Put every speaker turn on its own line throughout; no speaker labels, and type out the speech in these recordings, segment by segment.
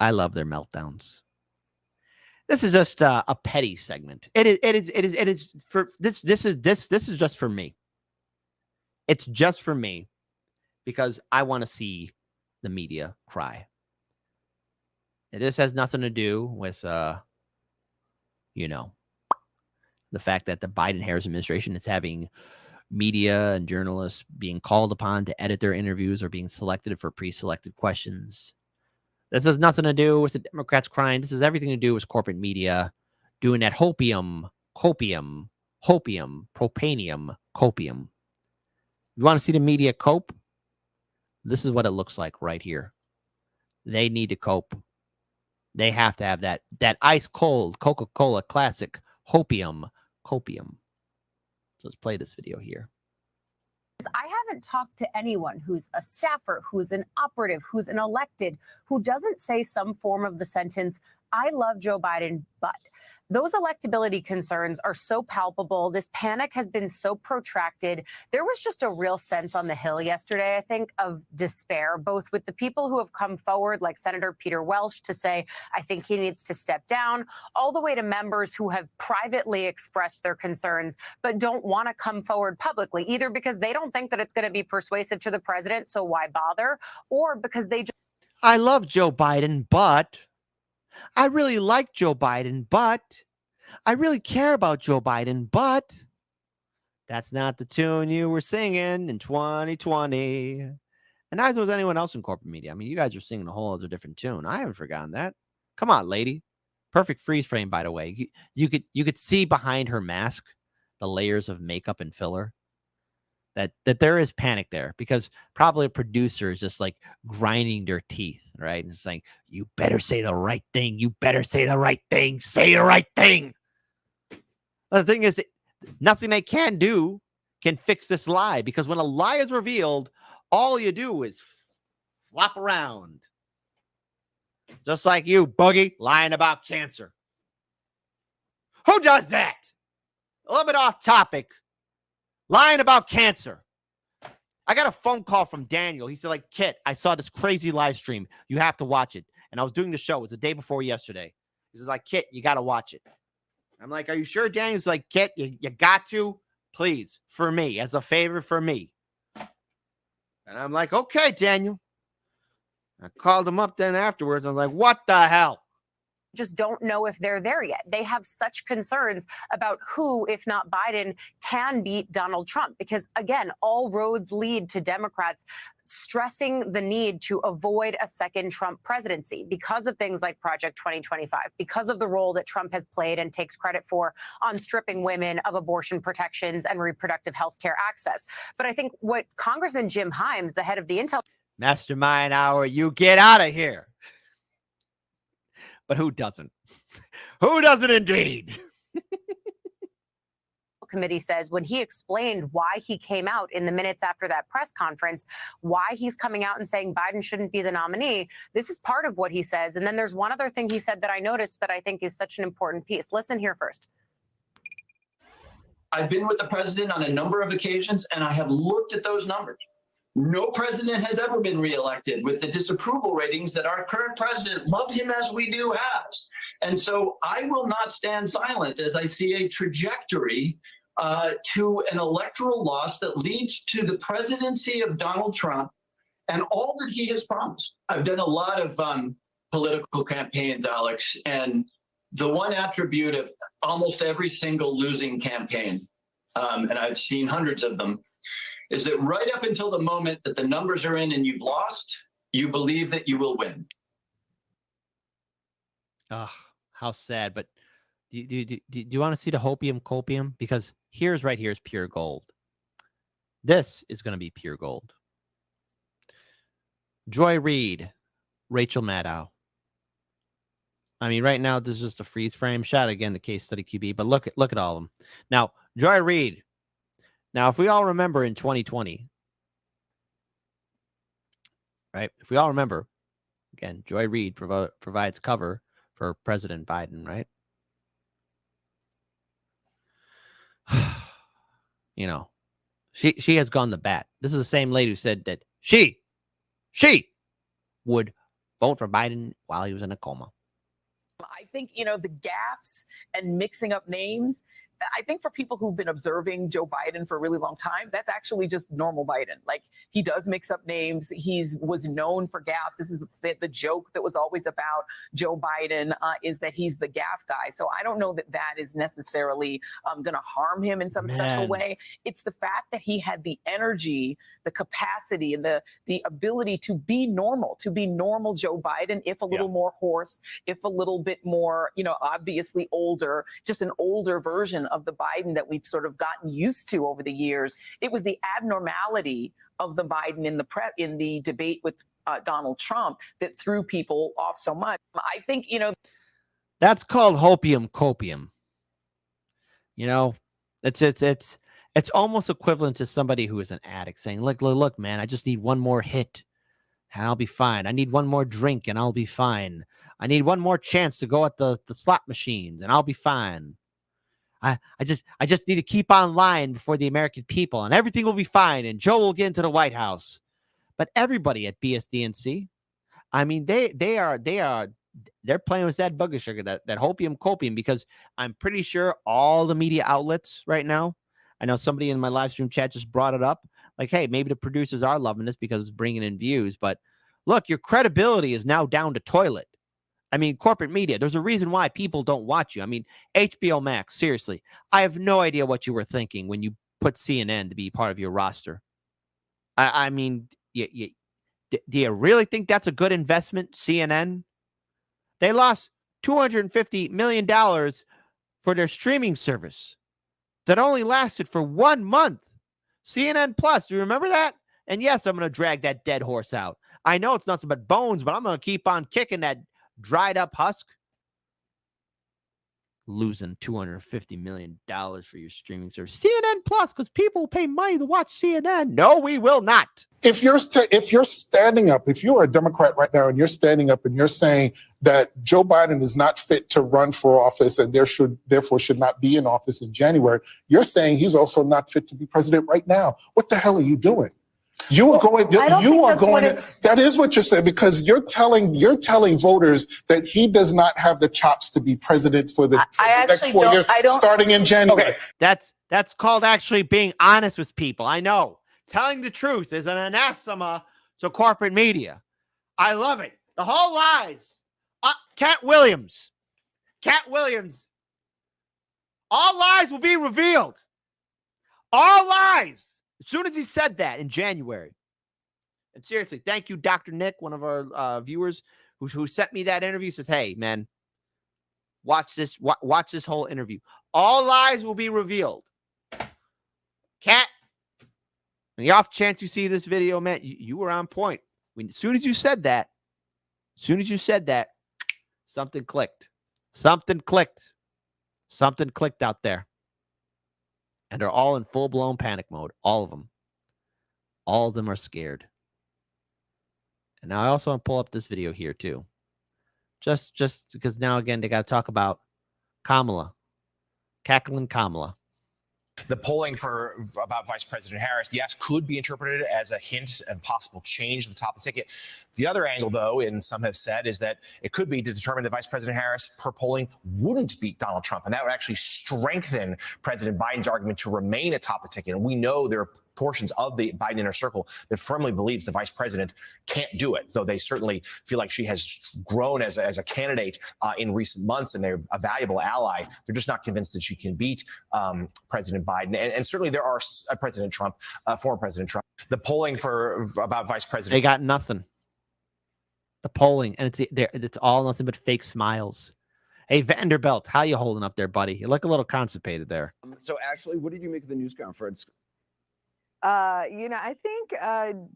I love their meltdowns. This is just a petty segment. It is for this is just for me. It's just for me because I want to see the media cry. And this has nothing to do with the fact that the Biden-Harris administration is having media and journalists being called upon to edit their interviews or being selected for pre-selected questions. This has nothing to do with the Democrats crying. This has everything to do with corporate media doing that hopium, propanium, copium. You want to see the media cope? This is what it looks like right here. They need to cope. They have to have that ice cold Coca-Cola classic copium. So let's play this video here.
I haven't talked to anyone who's a staffer, who's an operative, who's an elected, who doesn't say some form of the sentence, I love Joe Biden, but. Those electability concerns are so palpable. This panic has been so protracted. There was just a real sense on the Hill yesterday, I think, of despair, both with the people who have come forward, like Senator Peter Welch, to say, I think he needs to step down, all the way to members who have privately expressed their concerns, but don't want to come forward publicly, either because they don't think that it's going to be persuasive to the president, so why bother, or because they just...
I love Joe Biden, but... I really like Joe Biden, but I really care about Joe Biden, but that's not the tune you were singing in 2020. And neither was anyone else in corporate media. I mean, you guys are singing a whole other different tune. I haven't forgotten that. Come on, lady. Perfect freeze frame, by the way. You could see behind her mask the layers of makeup and filler. That there is panic there because probably a producer is just like grinding their teeth, right? And it's like, you better say the right thing. You better say the right thing. Say the right thing. But the thing is, nothing they can do can fix this lie because when a lie is revealed, all you do is flop around. Just like you, Boogie, lying about cancer. Who does that? A little bit off topic. Lying about cancer. I got a phone call from Daniel. He said, like, Kit, I saw this crazy live stream. You have to watch it. And I was doing the show. It was the day before yesterday. He says, like, Kit, you got to watch it. I'm like, are you sure, Daniel? He's like, Kit, you got to. Please, for me, as a favor for me. And I'm like, okay, Daniel. I called him up then afterwards. I was like, what the hell?
Just don't know if they're there yet. They have such concerns about who, if not Biden, can beat Donald Trump. Because, again, all roads lead to Democrats stressing the need to avoid a second Trump presidency because of things like Project 2025, because of the role that Trump has played and takes credit for on stripping women of abortion protections and reproductive health care access. But I think what Congressman Jim Himes, the head of the Intel
Mastermind Hour, you get out of here. But who doesn't? Who doesn't indeed?
Committee says when he explained why he came out in the minutes after that press conference, why he's coming out and saying Biden shouldn't be the nominee, this is part of what he says. And then there's one other thing he said that I noticed that I think is such an important piece. Listen here first.
I've been with the president on a number of occasions, and I have looked at those numbers. No president has ever been reelected with the disapproval ratings that our current president, love him as we do, has. And so I will not stand silent as I see a trajectory to an electoral loss that leads to the presidency of Donald Trump and all that he has promised. I've done a lot of political campaigns, Alex, and the one attribute of almost every single losing campaign, and I've seen hundreds of them, is that right up until the moment that the numbers are in and you've lost, you believe that you will win.
Oh, how sad. But do you want to see the hopium copium? Because here's pure gold. This is going to be pure gold. Joy Reid, Rachel Maddow. I mean, right now, this is just a freeze frame shot. Again, the case study QB, but look at all of them. Now, Joy Reid. Now, if we all remember in 2020, right? If we all remember, again, Joy Reid provides cover for President Biden, right? You know, she has gone to bat. This is the same lady who said that she would vote for Biden while he was in a coma.
I think, the gaffes and mixing up names, I think for people who've been observing Joe Biden for a really long time, that's actually just normal Biden. Like, he does mix up names. Was known for gaffes. This is the joke that was always about Joe Biden is that he's the gaffe guy. So I don't know that is necessarily going to harm him in some special way. It's the fact that he had the energy, the capacity, and the ability to be normal Joe Biden, if a little more hoarse, if a little bit more, obviously older, just an older version of the Biden that we've sort of gotten used to over the years. It was the abnormality of the Biden in the debate with Donald Trump that threw people off so much. I think,
that's called copium. It's almost equivalent to somebody who is an addict saying, look, man, I just need one more hit and I'll be fine. I need one more drink and I'll be fine. I need one more chance to go at the slot machines and I'll be fine. I just need to keep on lying before the American people and everything will be fine and Joe will get into the White House. But everybody at BSDNC, I mean, they're playing with that booger sugar, that copium, because I'm pretty sure all the media outlets right now, I know somebody in my live stream chat just brought it up, like, hey, maybe the producers are loving this because it's bringing in views, but look, your credibility is now down to toilet. I mean, corporate media, there's a reason why people don't watch you. I mean, HBO Max, seriously, I have no idea what you were thinking when you put CNN to be part of your roster. I mean, do you really think that's a good investment, CNN? They lost $250 million for their streaming service that only lasted for 1 month. CNN Plus, do you remember that? And yes, I'm going to drag that dead horse out. I know it's nothing but bones, but I'm going to keep on kicking that dried up husk. Losing $250 million for your streaming service. CNN Plus, because people will pay money to watch CNN. No, we will not.
If you're standing up, if you're a Democrat right now and you're standing up and you're saying that Joe Biden is not fit to run for office and therefore should not be in office in January, you're saying he's also not fit to be president right now. What the hell are you doing? That is what you're saying, because you're telling voters that he does not have the chops to be president for the next 4 years, starting in January.
Okay, that's called actually being honest with people. I know. Telling the truth is an anathema to corporate media. I love it. The whole lies. Cat Williams. All lies will be revealed. All lies. As soon as he said that in January. And seriously, thank you, Dr. Nick, one of our viewers who sent me that interview, says, hey, man, watch this whole interview. All lies will be revealed. Cat, the off chance you see this video, man, you were on point. As soon as you said that, something clicked. Something clicked out there. And they're all in full-blown panic mode. All of them. All of them are scared. And now I also want to pull up this video here, too. Just because now, again, they got to talk about Kamala. Cackling Kamala.
The polling about Vice President Harris, yes, could be interpreted as a hint and possible change at the top of the ticket. The other angle, though, and some have said, is that it could be to determine that Vice President Harris, per polling, wouldn't beat Donald Trump. And that would actually strengthen President Biden's argument to remain atop the ticket. And we know there are portions of the Biden inner circle that firmly believes the vice president can't do it, though they certainly feel like she has grown as a candidate in recent months, and they're a valuable ally. They're just not convinced that she can beat President Biden. And certainly there are President Trump, former President Trump. The polling about vice president.
They got nothing. The polling, and it's all nothing but fake smiles. Hey, Vanderbilt, how you holding up there, buddy? You look a little constipated there.
So, Ashley, what did you make of the news conference?
I think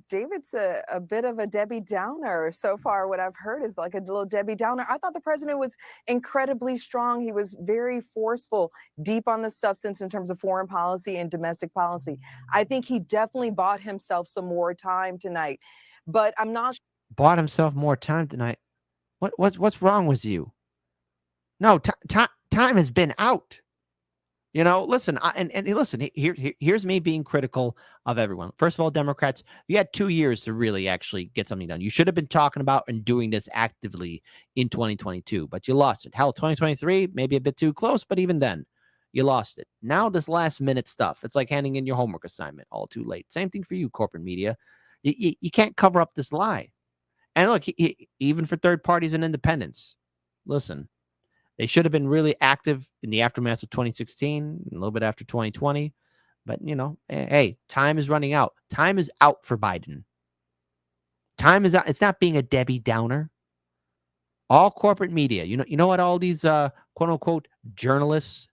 David's a bit of a Debbie Downer so far. What I've heard is like a little Debbie Downer. I thought the president was incredibly strong. He was very forceful, deep on the substance in terms of foreign policy and domestic policy. I think he definitely bought himself some more time tonight, but I'm not.
Bought himself more time tonight. What's wrong with you? No, time has been out. You know, listen, and listen, here's me being critical of everyone. First of all, Democrats, you had 2 years to really actually get something done. You should have been talking about and doing this actively in 2022, but you lost it. Hell, 2023, maybe a bit too close, but even then, you lost it. Now, this last minute stuff, it's like handing in your homework assignment all too late. Same thing for you, corporate media. You can't cover up this lie. And look, even for third parties and independents, listen, they should have been really active in the aftermath of 2016, a little bit after 2020. But, you know, hey, time is running out. Time is out for Biden. Time is out. It's not being a Debbie Downer. All corporate media, you know what all these quote unquote journalists,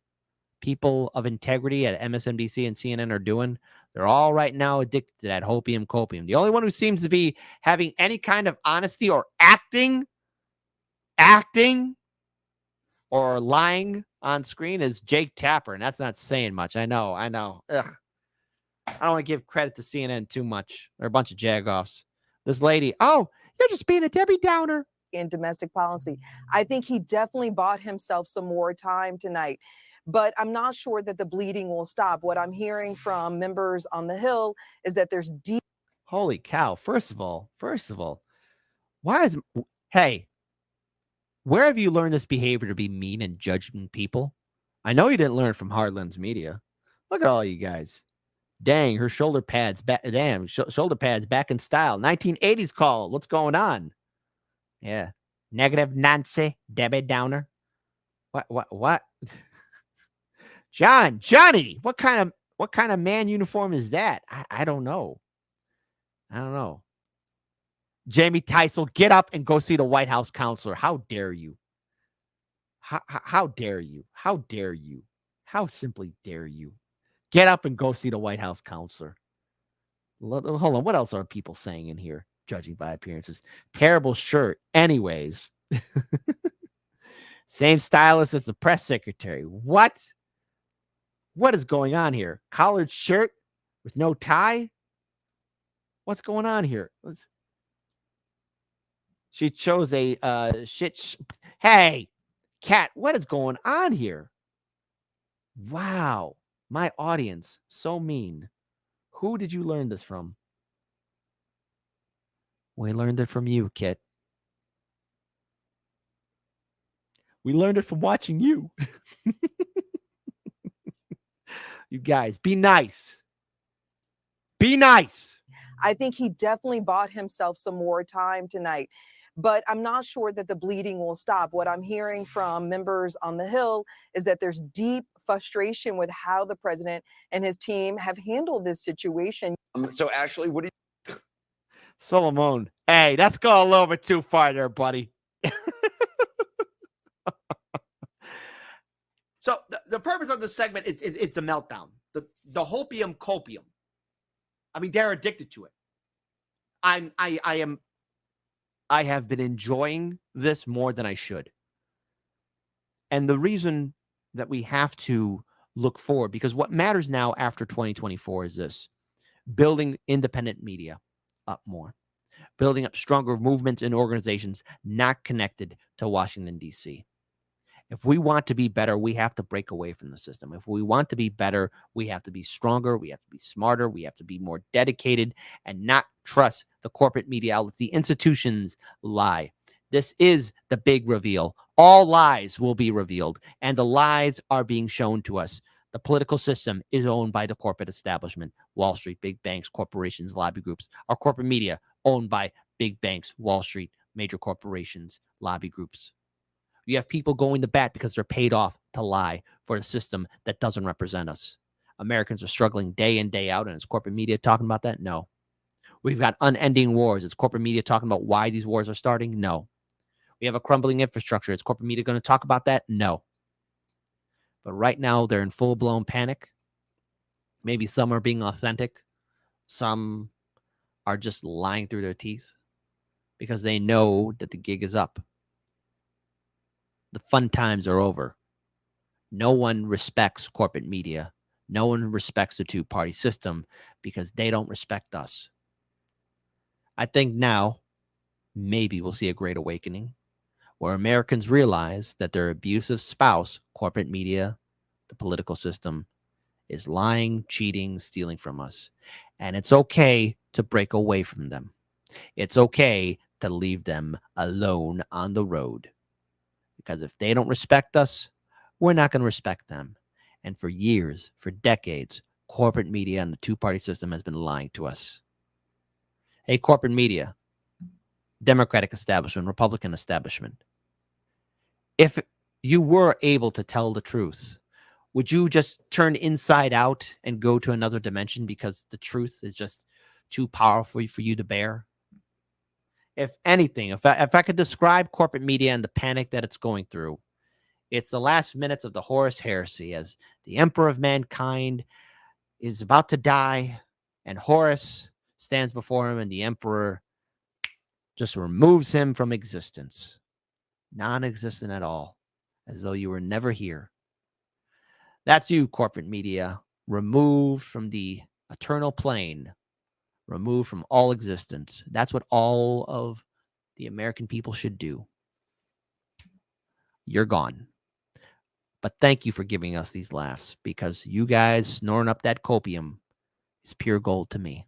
people of integrity at MSNBC and CNN are doing? They're all right now addicted to that copium. The only one who seems to be having any kind of honesty or acting or lying on screen is Jake Tapper, and that's not saying much. I know. Ugh. I don't want to give credit to CNN too much. They're a bunch of jagoffs. This lady, oh, you're just being a Debbie Downer.
In domestic policy, I think he definitely bought himself some more time tonight. But I'm not sure that the bleeding will stop. What I'm hearing from members on the Hill is that there's deep.
Holy cow. First of all, hey, where have you learned this behavior to be mean and judging people? I know you didn't learn from Heartlands Media. Look at all you guys. Dang, her shoulder pads back. Damn, shoulder pads back in style. 1980s call. What's going on? Yeah. Negative Nancy, Debbie Downer. What? Johnny, what kind of man uniform is that? I don't know. Jamie Teisel, get up and go see the White House counselor. How dare you? How dare you? How dare you? How simply dare you? Get up and go see the White House counselor. Hold on. What else are people saying in here? Judging by appearances. Terrible shirt. Anyways. Same stylist as the press secretary. What? What is going on here? Collared shirt with no tie? What's going on here? She chose a shit. Hey, Kat, what is going on here? Wow. My audience, so mean. Who did you learn this from? We learned it from you, Kit. We learned it from watching you. You guys, be nice. Be nice.
I think he definitely bought himself some more time tonight. But I'm not sure that the bleeding will stop. What I'm hearing from members on the Hill is that there's deep frustration with how the president and his team have handled this situation.
So, Ashley, what do you?
Solomon, hey, that's going a little bit too far there, buddy. So the purpose of this segment is the meltdown, the copium. I mean, they're addicted to it. I have been enjoying this more than I should. And the reason that we have to look forward, because what matters now after 2024 is this: building independent media up more, building up stronger movements and organizations not connected to Washington, D.C. If we want to be better, we have to break away from the system. If we want to be better, we have to be stronger. We have to be smarter. We have to be more dedicated and not trust the corporate media outlets. The institutions lie. This is the big reveal. All lies will be revealed, and the lies are being shown to us. The political system is owned by the corporate establishment, Wall Street, big banks, corporations, lobby groups. Our corporate media owned by big banks, Wall Street, major corporations, lobby groups. You have people going to bat because they're paid off to lie for a system that doesn't represent us. Americans are struggling day in, day out, and is corporate media talking about that? No. We've got unending wars. Is corporate media talking about why these wars are starting? No. We have a crumbling infrastructure. Is corporate media going to talk about that? No. But right now, they're in full-blown panic. Maybe some are being authentic. Some are just lying through their teeth because they know that the gig is up. The fun times are over. No one respects corporate media. No one respects the two-party system because they don't respect us. I think now maybe we'll see a great awakening where Americans realize that their abusive spouse, corporate media, the political system is lying, cheating, stealing from us. And it's okay to break away from them. It's okay to leave them alone on the road. Because if they don't respect us, we're not going to respect them. And for years, for decades, corporate media and the two-party system has been lying to us. Hey, corporate media, Democratic establishment, Republican establishment, if you were able to tell the truth, would you just turn inside out and go to another dimension because the truth is just too powerful for you to bear? If anything, if I could describe corporate media and the panic that it's going through, it's the last minutes of the Horus Heresy as the emperor of mankind is about to die and Horus stands before him and the emperor just removes him from existence. Non-existent at all, as though you were never here. That's you, corporate media, removed from the eternal plane, removed from all existence. That's what all of the American people should do. You're gone. But thank you for giving us these laughs, because you guys snoring up that copium is pure gold to me.